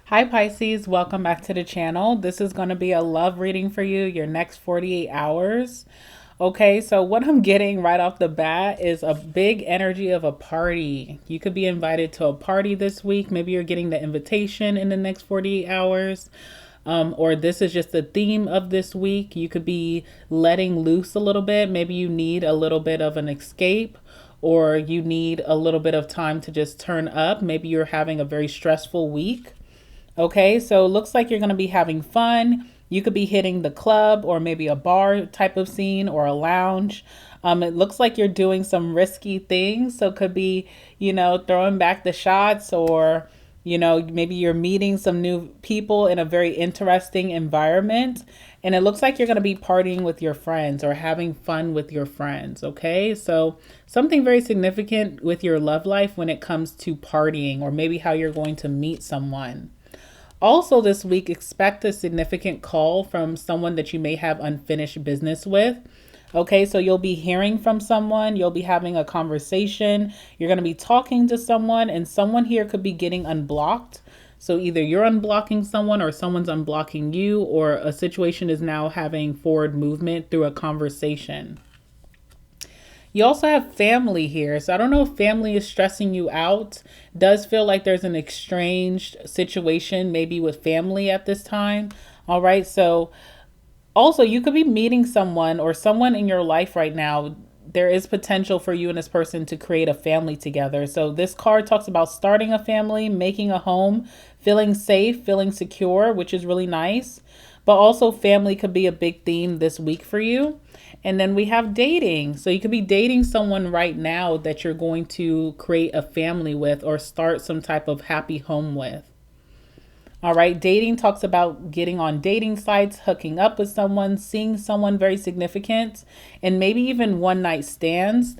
Hi Pisces, welcome back to the channel. This is going to be a love reading for you, your next 48 hours. Okay, so what I'm getting right off the bat is a big energy of a party. You could be invited to a party this week. Maybe you're getting the invitation in the next 48 hours. Or this is just the theme of this week. You could be letting loose a little bit. Maybe you need a little bit of an escape, or you need a little bit of time to just turn up. Maybe you're having a very stressful week. Okay, so it looks like you're going to be having fun. You could be hitting the club or maybe a bar type of scene or a lounge. It looks like you're doing some risky things. So it could be, throwing back the shots, or, maybe you're meeting some new people in a very interesting environment. And it looks like you're going to be partying with your friends or having fun with your friends. Okay, so something very significant with your love life when it comes to partying, or maybe how you're going to meet someone. Also, this week, expect a significant call from someone that you may have unfinished business with. Okay, so you'll be hearing from someone, you'll be having a conversation, you're going to be talking to someone, and someone here could be getting unblocked. So either you're unblocking someone, or someone's unblocking you, or a situation is now having forward movement through a conversation. You also have family here. So I don't know if family is stressing you out. It does feel like there's an estranged situation maybe with family at this time. All right. So also you could be meeting someone, or someone in your life right now. There is potential for you and this person to create a family together. So this card talks about starting a family, making a home, feeling safe, feeling secure, which is really nice. But also family could be a big theme this week for you. And then we have dating. So you could be dating someone right now that you're going to create a family with, or start some type of happy home with. All right. Dating talks about getting on dating sites, hooking up with someone, seeing someone very significant, and maybe even one night stands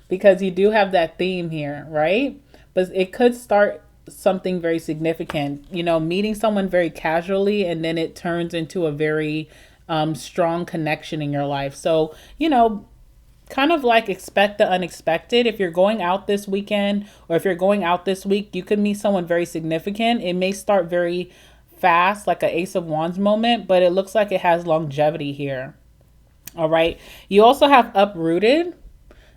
because you do have that theme here, right? But it could start something very significant, meeting someone very casually, and then it turns into a very strong connection in your life. So, kind of like expect the unexpected. If you're going out this weekend, or if you're going out this week, you could meet someone very significant. It may start very fast, like an Ace of Wands moment, but it looks like it has longevity here. All right. You also have uprooted.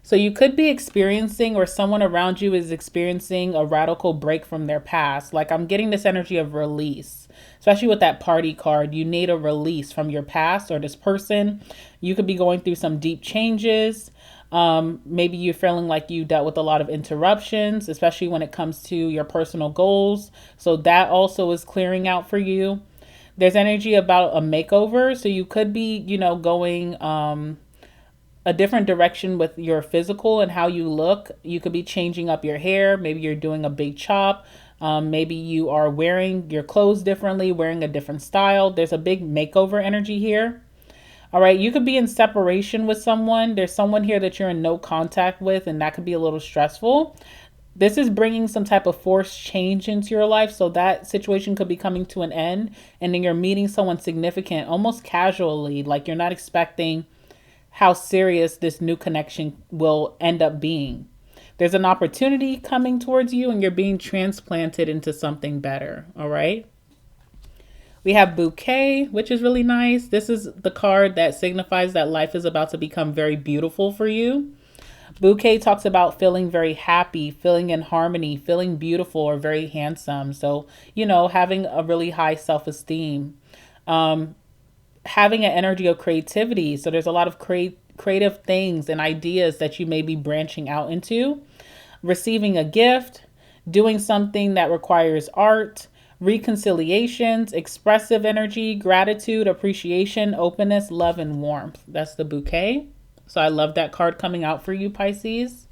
So you could be experiencing, or someone around you is experiencing, a radical break from their past. Like, I'm getting this energy of release, especially with that party card. You need a release from your past or this person. You could be going through some deep changes. Maybe you're feeling like you dealt with a lot of interruptions, especially when it comes to your personal goals. So that also is clearing out for you. There's energy about a makeover. So you could be, going a different direction with your physical and how you look. You could be changing up your hair. Maybe you're doing a big chop. Maybe you are wearing your clothes differently, wearing a different style. There's a big makeover energy here. All right. You could be in separation with someone. There's someone here that you're in no contact with, and that could be a little stressful. This is bringing some type of forced change into your life. So that situation could be coming to an end, and then you're meeting someone significant almost casually. Like, you're not expecting how serious this new connection will end up being. There's an opportunity coming towards you, and you're being transplanted into something better. All right. We have bouquet, which is really nice. This is the card that signifies that life is about to become very beautiful for you. Bouquet talks about feeling very happy, feeling in harmony, feeling beautiful, or very handsome. So, having a really high self-esteem. Having an energy of creativity. So there's a lot of creative things and ideas that you may be branching out into. Receiving a gift, doing something that requires art, reconciliations, expressive energy, gratitude, appreciation, openness, love, and warmth. That's the bouquet. So I love that card coming out for you, Pisces.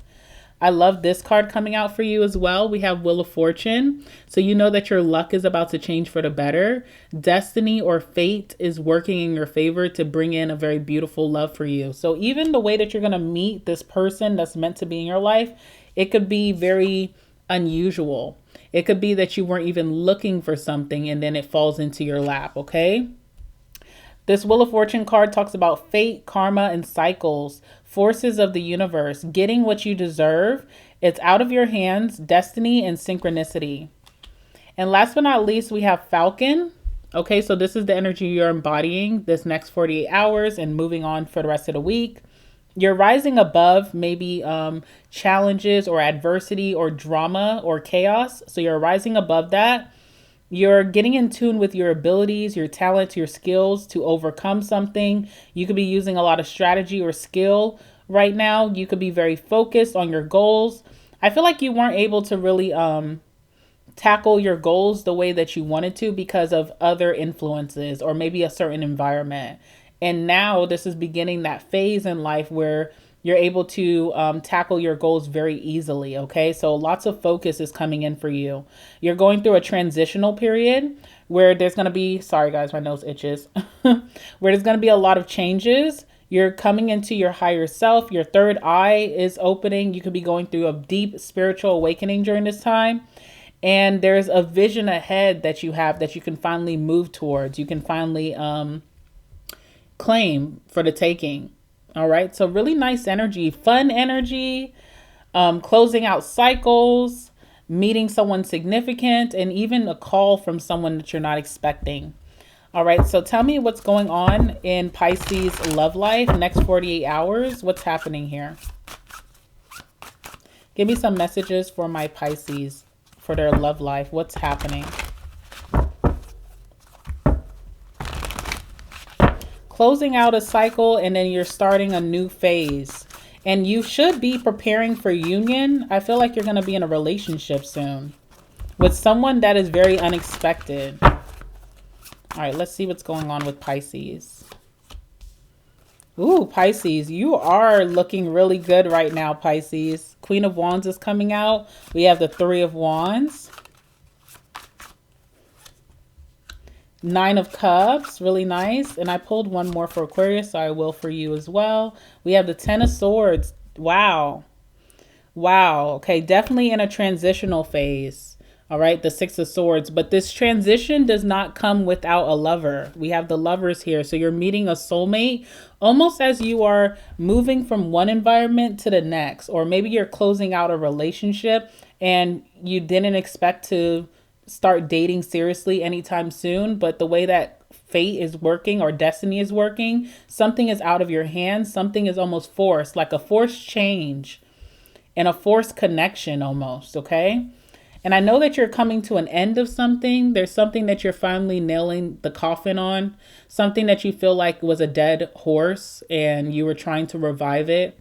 I love this card coming out for you as well. We have Wheel of Fortune. So you know that your luck is about to change for the better. Destiny or fate is working in your favor to bring in a very beautiful love for you. So even the way that you're going to meet this person that's meant to be in your life, it could be very unusual. It could be that you weren't even looking for something, and then it falls into your lap, okay? This Wheel of Fortune card talks about fate, karma, and cycles, forces of the universe, getting what you deserve. It's out of your hands, destiny, and synchronicity. And last but not least, we have Falcon. Okay, so this is the energy you're embodying this next 48 hours and moving on for the rest of the week. You're rising above maybe challenges or adversity or drama or chaos. So you're rising above that. You're getting in tune with your abilities, your talents, your skills to overcome something. You could be using a lot of strategy or skill right now. You could be very focused on your goals. I feel like you weren't able to really tackle your goals the way that you wanted to because of other influences or maybe a certain environment. And now this is beginning that phase in life where you're able to tackle your goals very easily. Okay, so lots of focus is coming in for you. You're going through a transitional period where there's going to be, sorry guys, my nose itches, where there's going to be a lot of changes. You're coming into your higher self. Your third eye is opening. You could be going through a deep spiritual awakening during this time. And there's a vision ahead that you have that you can finally move towards. You can finally claim for the taking. All right. So really nice energy, fun energy, closing out cycles, meeting someone significant, and even a call from someone that you're not expecting. All right. So tell me what's going on in Pisces love life next 48 hours. What's happening here? Give me some messages for my Pisces for their love life. What's happening? Closing out a cycle and then you're starting a new phase. And you should be preparing for union. I feel like you're going to be in a relationship soon with someone that is very unexpected. All right, let's see what's going on with Pisces. Ooh, Pisces, you are looking really good right now, Pisces. Queen of Wands is coming out. We have the Three of Wands. Nine of Cups, really nice. And I pulled one more for Aquarius, so I will for you as well. We have the Ten of Swords. Wow. Wow. Okay, definitely in a transitional phase. All right, the Six of Swords. But this transition does not come without a lover. We have the Lovers here. So you're meeting a soulmate almost as you are moving from one environment to the next. Or maybe you're closing out a relationship and you didn't expect to start dating seriously anytime soon. But the way that fate is working or destiny is working, something is out of your hands. Something is almost forced, like a forced change and a forced connection almost, okay? And I know that you're coming to an end of something. There's something that you're finally nailing the coffin on. Something that you feel like was a dead horse and you were trying to revive it.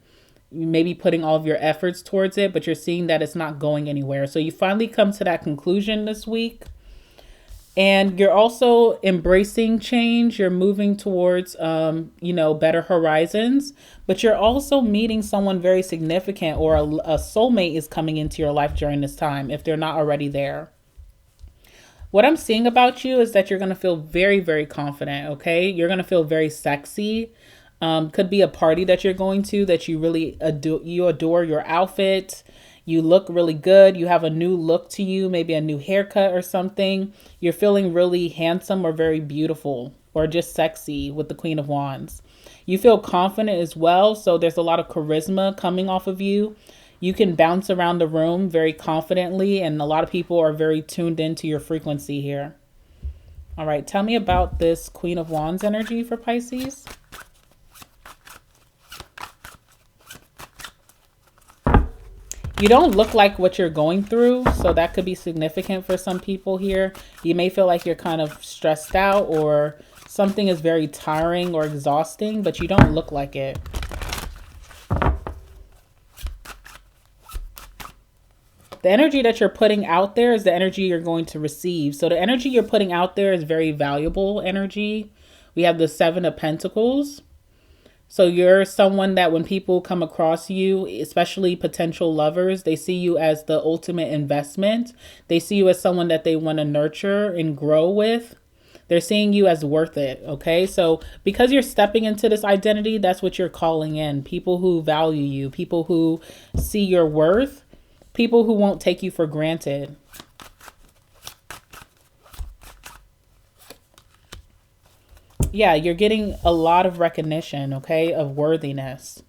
You may be putting all of your efforts towards it, but you're seeing that it's not going anywhere. So you finally come to that conclusion this week. And you're also embracing change. You're moving towards, better horizons. But you're also meeting someone very significant, or a soulmate is coming into your life during this time if they're not already there. What I'm seeing about you is that you're going to feel very, very confident, okay? You're going to feel very sexy. Could be a party that you're going to that you really adore your outfit. You look really good. You have a new look to you, maybe a new haircut or something. You're feeling really handsome or very beautiful or just sexy with the Queen of Wands. You feel confident as well. So there's a lot of charisma coming off of you. You can bounce around the room very confidently, and a lot of people are very tuned into your frequency here. All right, tell me about this Queen of Wands energy for Pisces. You don't look like what you're going through, so that could be significant for some people here. You may feel like you're kind of stressed out or something is very tiring or exhausting, but you don't look like it. The energy that you're putting out there is the energy you're going to receive. So the energy you're putting out there is very valuable energy. We have the Seven of Pentacles. So you're someone that when people come across you, especially potential lovers, they see you as the ultimate investment. They see you as someone that they want to nurture and grow with. They're seeing you as worth it, okay? So because you're stepping into this identity, that's what you're calling in. People who value you, people who see your worth, people who won't take you for granted. Yeah, you're getting a lot of recognition, okay, of worthiness.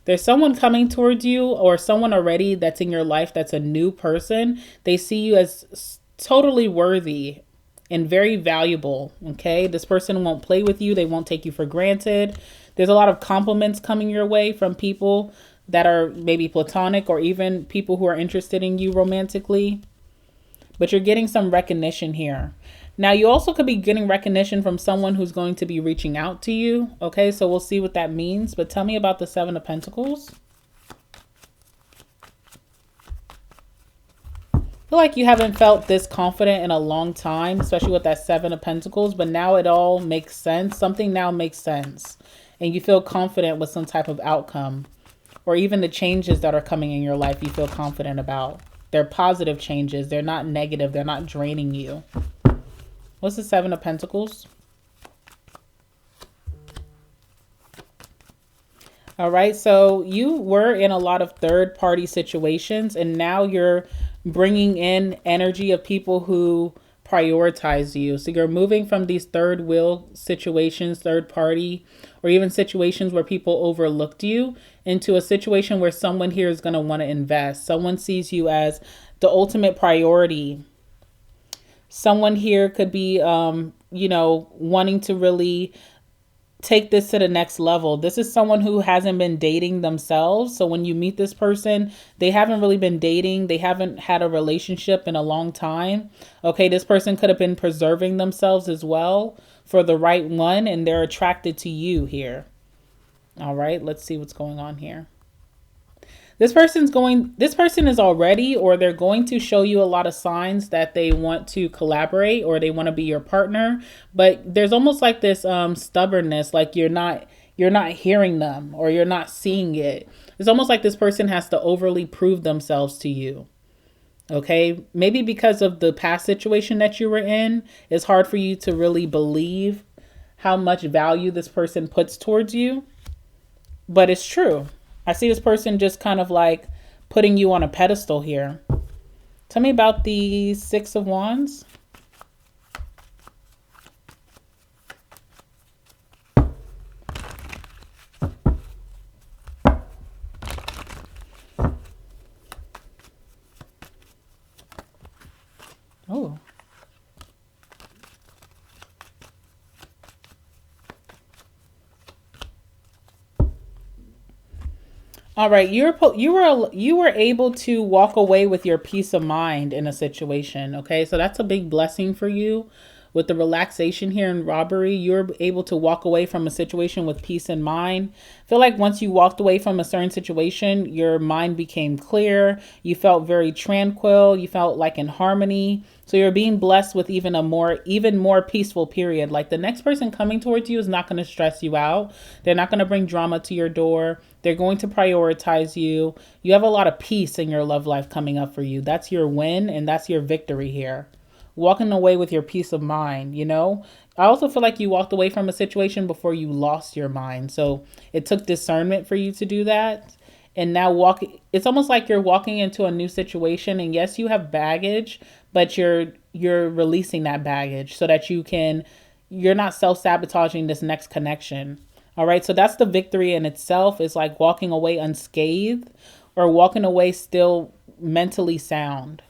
There's someone coming towards you or someone already that's in your life that's a new person. They see you as totally worthy and very valuable. Okay. This person won't play with you. They won't take you for granted. There's a lot of compliments coming your way from people that are maybe platonic or even people who are interested in you romantically. But you're getting some recognition here. Now, you also could be getting recognition from someone who's going to be reaching out to you. Okay, so we'll see what that means. But tell me about the Seven of Pentacles. I feel like you haven't felt this confident in a long time, especially with that Seven of Pentacles. But now it all makes sense. Something now makes sense. And you feel confident with some type of outcome. Or even the changes that are coming in your life you feel confident about. They're positive changes. They're not negative. They're not draining you. What's the Seven of Pentacles? All right. So you were in a lot of third-party situations, and now you're bringing in energy of people who prioritize you. So you're moving from these third wheel situations, third party, or even situations where people overlooked you into a situation where someone here is going to want to invest. Someone sees you as the ultimate priority. Someone here could be, you know, wanting to really take this to the next level. This is someone who hasn't been dating themselves. So when you meet this person, they haven't really been dating. They haven't had a relationship in a long time. Okay, this person could have been preserving themselves as well for the right one, and they're attracted to you here. All right, let's see what's going on here. This person is already, or they're going to show you a lot of signs that they want to collaborate or they want to be your partner. But there's almost like this stubbornness, like you're not hearing them or you're not seeing it. It's almost like this person has to overly prove themselves to you. Okay, maybe because of the past situation that you were in, it's hard for you to really believe how much value this person puts towards you. But it's true. I see this person just kind of like putting you on a pedestal here. Tell me about the Six of Wands. Oh. All right, you were able to walk away with your peace of mind in a situation, okay? So that's a big blessing for you. With the relaxation here in robbery, you're able to walk away from a situation with peace in mind. I feel like once you walked away from a certain situation, your mind became clear. You felt very tranquil. You felt like in harmony. So you're being blessed with even more peaceful period. Like the next person coming towards you is not going to stress you out. They're not going to bring drama to your door. They're going to prioritize you. You have a lot of peace in your love life coming up for you. That's your win and that's your victory here. Walking away with your peace of mind, you know? I also feel like you walked away from a situation before you lost your mind. So it took discernment for you to do that. And now it's almost like you're walking into a new situation. And yes, you have baggage, but you're releasing that baggage so that you're not self-sabotaging this next connection. All right. So that's the victory in itself, is like walking away unscathed or walking away still mentally sound.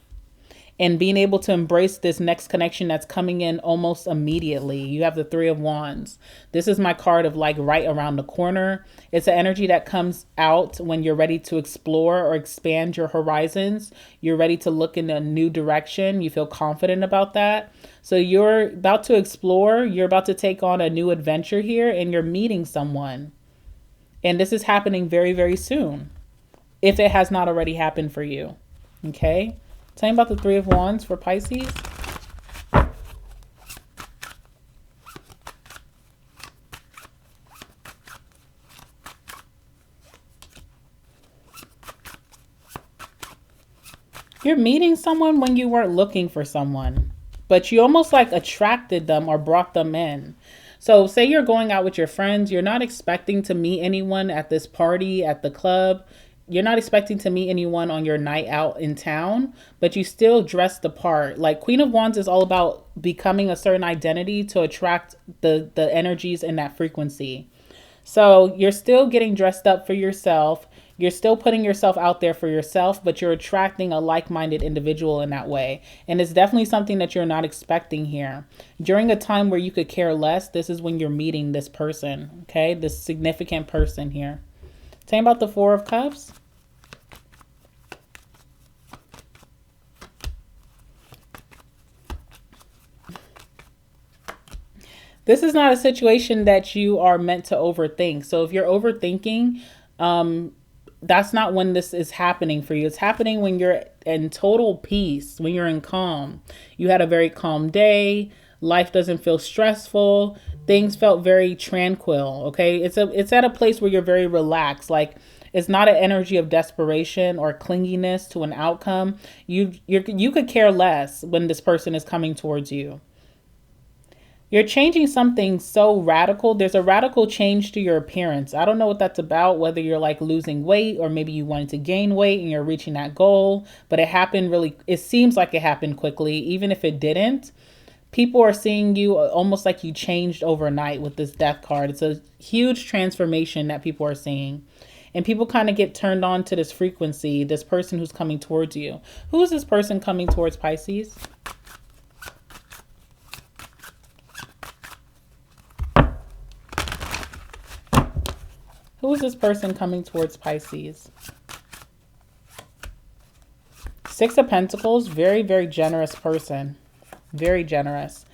And being able to embrace this next connection that's coming in almost immediately. You have the Three of Wands. This is my card of like right around the corner. It's an energy that comes out when you're ready to explore or expand your horizons. You're ready to look in a new direction. You feel confident about that. So you're about to explore. You're about to take on a new adventure here, and you're meeting someone. And this is happening very, very soon, if it has not already happened for you. Okay? Tell me about the Three of Wands for Pisces. You're meeting someone when you weren't looking for someone, but you almost like attracted them or brought them in. So say you're going out with your friends. You're not expecting to meet anyone at this party, at the club. You're not expecting to meet anyone on your night out in town, but you still dress the part. Like Queen of Wands is all about becoming a certain identity to attract the energies in that frequency. So you're still getting dressed up for yourself. You're still putting yourself out there for yourself, but you're attracting a like-minded individual in that way. And it's definitely something that you're not expecting here. During a time where you could care less, this is when you're meeting this person, okay? This significant person here. Tell me about the Four of Cups. This is not a situation that you are meant to overthink. So if you're overthinking, that's not when this is happening for you. It's happening when you're in total peace, when you're in calm. You had a very calm day. Life doesn't feel stressful. Things felt very tranquil. Okay. It's at a place where you're very relaxed. Like, it's not an energy of desperation or clinginess to an outcome. You could care less when this person is coming towards you. You're changing something so radical. There's a radical change to your appearance. I don't know what that's about, whether you're like losing weight or maybe you wanted to gain weight and you're reaching that goal, but it happened really, it seems like it happened quickly. Even if it didn't, people are seeing you almost like you changed overnight with this death card. It's a huge transformation that people are seeing. And people kind of get turned on to this frequency, this person who's coming towards you. Who is this person coming towards, Pisces? Who is this person coming towards, Pisces? Six of Pentacles, very, very generous person. Very generous.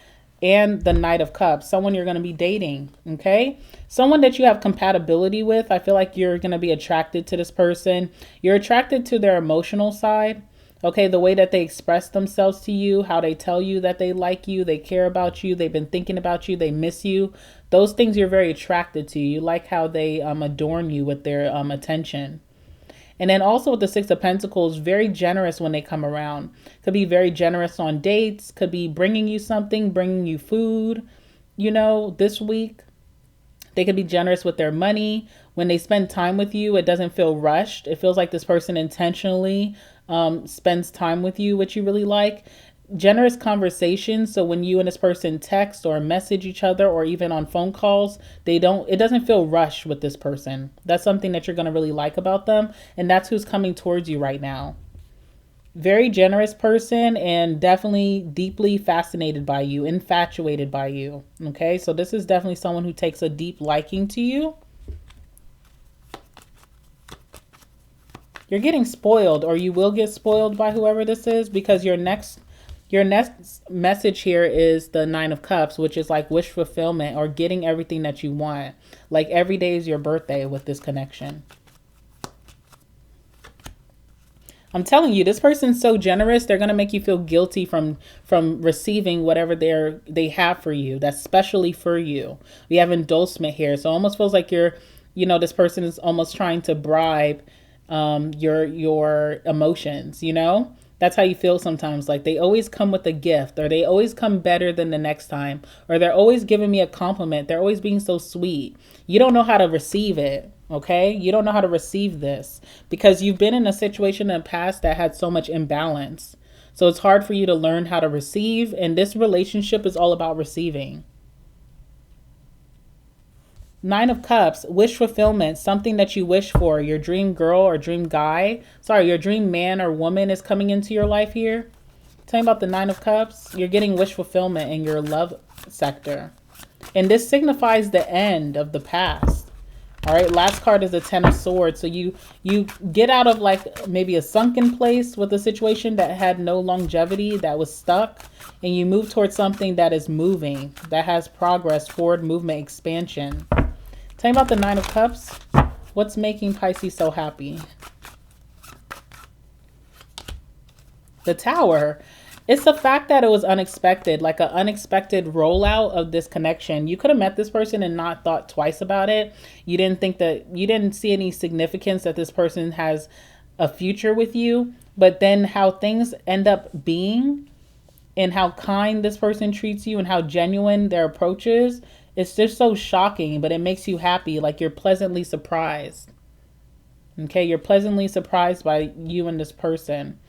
And the Knight of Cups, someone you're going to be dating, okay? Someone that you have compatibility with. I feel like you're going to be attracted to this person. You're attracted to their emotional side, okay? The way that they express themselves to you, how they tell you that they like you, they care about you, they've been thinking about you, they miss you. Those things you're very attracted to. You like how they adorn you with their attention. And then also with the Six of Pentacles, very generous when they come around. Could be very generous on dates. Could be bringing you something, bringing you food, you know, this week. They could be generous with their money. When they spend time with you, it doesn't feel rushed. It feels like this person intentionally spends time with you, which you really like. Generous conversations. So when you and this person text or message each other or even on phone calls, it doesn't feel rushed with this person. That's something that you're going to really like about them. And that's who's coming towards you right now. Very generous person and definitely deeply fascinated by you, infatuated by you. Okay, so this is definitely someone who takes a deep liking to you. You're getting spoiled, or you will get spoiled by whoever this is, because your next message here is the Nine of Cups, which is like wish fulfillment or getting everything that you want. Like every day is your birthday with this connection. I'm telling you, this person's so generous, they're going to make you feel guilty from receiving whatever they have for you. That's specially for you. We have endorsement here. So it almost feels like this person is almost trying to bribe your emotions, you know? That's how you feel sometimes. Like they always come with a gift, or they always come better than the next time, or they're always giving me a compliment. They're always being so sweet. You don't know how to receive it. Okay. You don't know how to receive this because you've been in a situation in the past that had so much imbalance. So it's hard for you to learn how to receive. And this relationship is all about receiving. Nine of Cups, wish fulfillment, something that you wish for. Your dream girl or dream guy, your dream man or woman is coming into your life here. Tell me about the Nine of Cups. You're getting wish fulfillment in your love sector. And this signifies the end of the past. All right, last card is the Ten of Swords. So you get out of like maybe a sunken place with a situation that had no longevity, that was stuck, and you move towards something that is moving, that has progress, forward movement, expansion. Tell me about the Nine of Cups. What's making Pisces so happy? The Tower. It's the fact that it was unexpected, like an unexpected rollout of this connection. You could have met this person and not thought twice about it. You didn't see any significance that this person has a future with you. But then how things end up being and how kind this person treats you and how genuine their approach is, it's just so shocking, but it makes you happy. Like you're pleasantly surprised. Okay, you're pleasantly surprised by you and this person.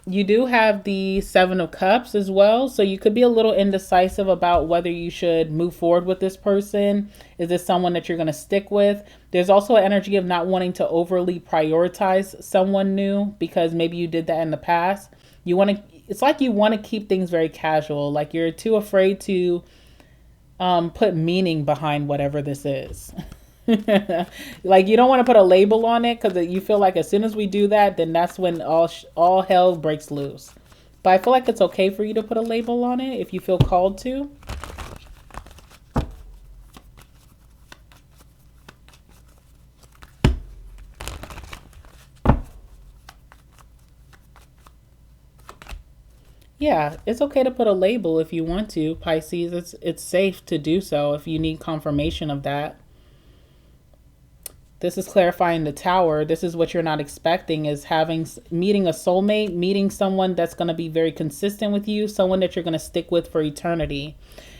You do have the Seven of Cups as well. So you could be a little indecisive about whether you should move forward with this person. Is this someone that you're going to stick with? There's also an energy of not wanting to overly prioritize someone new because maybe you did that in the past. You want to, it's like you want to keep things very casual. Like you're too afraid to put meaning behind whatever this is. Like you don't want to put a label on it because you feel like as soon as we do that, then that's when all hell breaks loose. But I feel like it's okay for you to put a label on it if you feel called to. Yeah, it's okay to put a label if you want to, Pisces. It's safe to do so if you need confirmation of that. This is clarifying the Tower. This is what you're not expecting, is meeting a soulmate, meeting someone that's going to be very consistent with you, someone that you're going to stick with for eternity.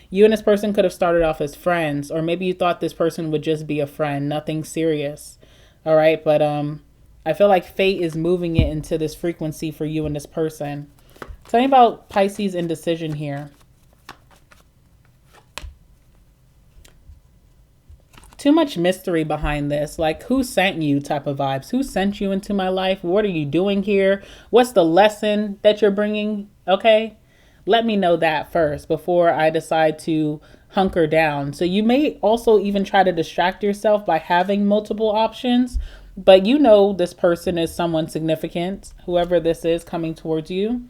You and this person could have started off as friends, or maybe you thought this person would just be a friend, nothing serious. All right, but I feel like fate is moving it into this frequency for you and this person. Tell me about Pisces indecision here. Too much mystery behind this. Like, who sent you type of vibes. Who sent you into my life? What are you doing here? What's the lesson that you're bringing? Okay. Let me know that first before I decide to hunker down. So you may also even try to distract yourself by having multiple options, but you know this person is someone significant, whoever this is coming towards you.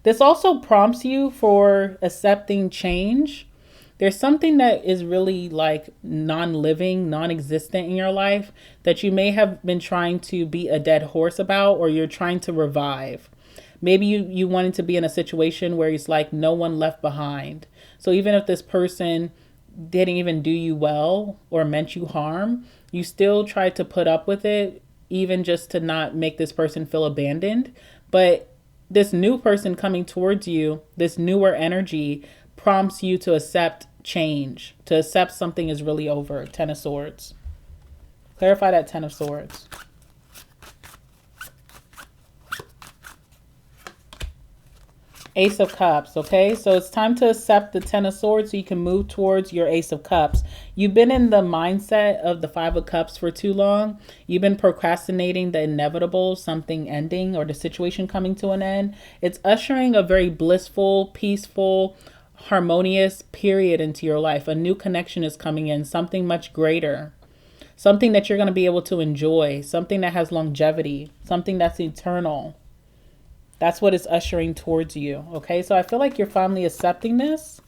This also prompts you for accepting change. There's something that is really like non-living, non-existent in your life that you may have been trying to beat a dead horse about, or you're trying to revive. Maybe you wanted to be in a situation where it's like no one left behind. So even if this person didn't even do you well or meant you harm, you still try to put up with it, even just to not make this person feel abandoned. But this new person coming towards you, this newer energy, prompts you to accept change, to accept something is really over. Ten of Swords. Clarify that Ten of Swords. Ace of Cups, okay? So it's time to accept the Ten of Swords so you can move towards your Ace of Cups. You've been in the mindset of the Five of Cups for too long. You've been procrastinating the inevitable, something ending or the situation coming to an end. It's ushering a very blissful, peaceful, harmonious period into your life. A new connection is coming in, something much greater. Something that you're going to be able to enjoy, something that has longevity, something that's eternal. That's what it's ushering towards you. Okay, so I feel like you're finally accepting this.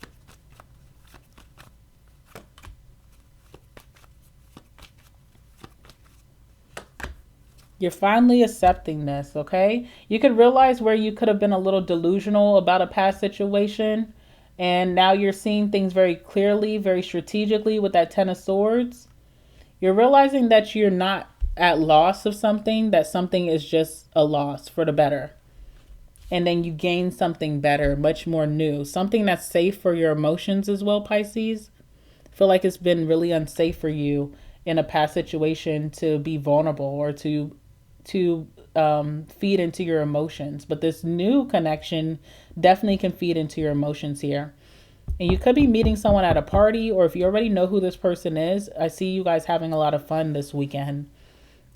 You're finally accepting this, okay? You could realize where you could have been a little delusional about a past situation, and now you're seeing things very clearly, very strategically with that Ten of Swords. You're realizing that you're not at loss of something, that something is just a loss for the better. And then you gain something better, much more new. Something that's safe for your emotions as well, Pisces. I feel like it's been really unsafe for you in a past situation to be vulnerable or to feed into your emotions. But this new connection definitely can feed into your emotions here. And you could be meeting someone at a party, or if you already know who this person is, I see you guys having a lot of fun this weekend.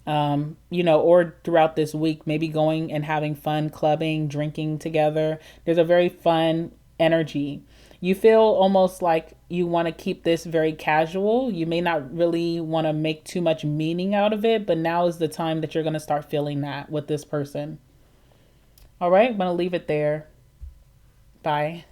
Or throughout this week, maybe going and having fun, clubbing, drinking together. There's a very fun energy. You feel almost like you want to keep this very casual. You may not really want to make too much meaning out of it, but now is the time that you're going to start feeling that with this person. All right, I'm going to leave it there. Bye.